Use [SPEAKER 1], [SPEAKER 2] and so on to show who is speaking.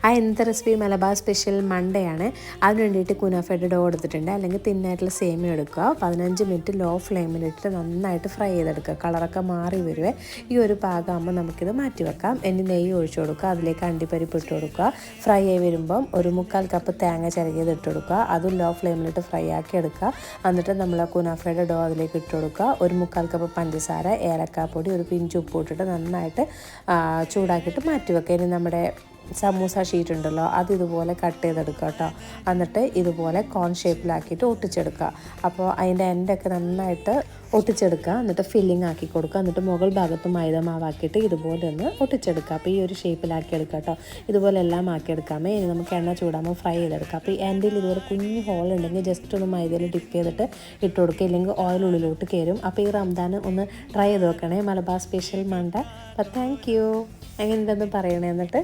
[SPEAKER 1] ആ ഇന്നത്തെ recipe Malabar special Monday ആണ്. അതിന് വേണ്ടിയിട്ട് കുനാഫയുടെ ഡോ എടുത്തിട്ടുണ്ട്. അല്ലെങ്കിൽ തിന്നായിട്ടുള്ള സേമിയ എടുക്കുക. 15 മിനിറ്റ് ലോ ഫ്ലെയിമിലിട്ട് നന്നായിട്ട് ഫ്രൈ ചെയ്തെടുക്കുക. കളറൊക്കെ മാറി വരുവേ. ഈ ഒരു പാകമാകുമ്പോൾ നമുക്കിത് മാറ്റി വെക്കാം. ഇനി നെയ്യ് ഒഴിച്ചു കൊടുക്കുക. അതിലേക്ക് അണ്ടിപ്പരിപ്പ് ഇട്ട് കൊടുക്കുക. ഫ്രൈ ആയി വരുമ്പം ഒരു 3/4 കപ്പ് തേങ്ങ ചിരകിയത് ഇട്ട് കൊടുക്കുക. അതും ലോ ഫ്ലെയിമിലിട്ട് ഫ്രൈ ആക്കി എടുക്കുക. എന്നിട്ട് നമ്മൾ കുനാഫയുടെ ഡോ അതിലേക്ക് ഇട്ട് കൊടുക്കുക. ഒരു 3/4 കപ്പ് പഞ്ചസാര, ഏലക്കാപ്പൊടി, ഒരു പിഞ്ച് ഉപ്പ് ഇട്ടിട്ട് നന്നായിട്ട് ചൂടാക്കിയിട്ട് മാറ്റി വെക്കുക. ഇനി നമ്മുടെ സമൂസ ഷീറ്റ് ഉണ്ടല്ലോ, അത് ഇതുപോലെ കട്ട് ചെയ്തെടുക്കുക കേട്ടോ. എന്നിട്ട് ഇതുപോലെ കോൺ ഷേപ്പിലാക്കിയിട്ട് ഒട്ടിച്ചെടുക്കുക. അപ്പോൾ അതിൻ്റെ എൻഡൊക്കെ നന്നായിട്ട് ഒട്ടിച്ചെടുക്കുക. എന്നിട്ട് ഫില്ലിംഗ് ആക്കി കൊടുക്കുക. എന്നിട്ട് മുകൾ ഭാഗത്ത് മൈദ മാവാക്കിയിട്ട് ഇതുപോലെ ഒന്ന് ഒട്ടിച്ചെടുക്കുക. അപ്പോൾ ഈ ഒരു ഷേപ്പിലാക്കി എടുക്കുക കേട്ടോ. ഇതുപോലെ എല്ലാം ആക്കിയെടുക്കാമേ. ഇനി നമുക്ക് എണ്ണ ചൂടാകുമ്പോൾ ഫ്രൈ ചെയ്തെടുക്കാം. അപ്പോൾ ഈ എൻഡിൽ ഇതുപോലെ കുഞ്ഞ് ഹോൾ ഉണ്ടെങ്കിൽ ജസ്റ്റ് ഒന്ന് മൈദയിൽ ഡിപ്പ് ചെയ്തിട്ട് ഇട്ട് കൊടുക്കുക. ഇല്ലെങ്കിൽ ഓയിൽ ഉള്ളിലോട്ട് കയറും. അപ്പോൾ ഈ റംദാൻ ഒന്ന് ട്രൈ ചെയ്ത് നോക്കണേ. Malabar special Monday. അപ്പോൾ താങ്ക് യു. എങ്ങനെയുണ്ടെന്ന് പറയണേ എന്നിട്ട്.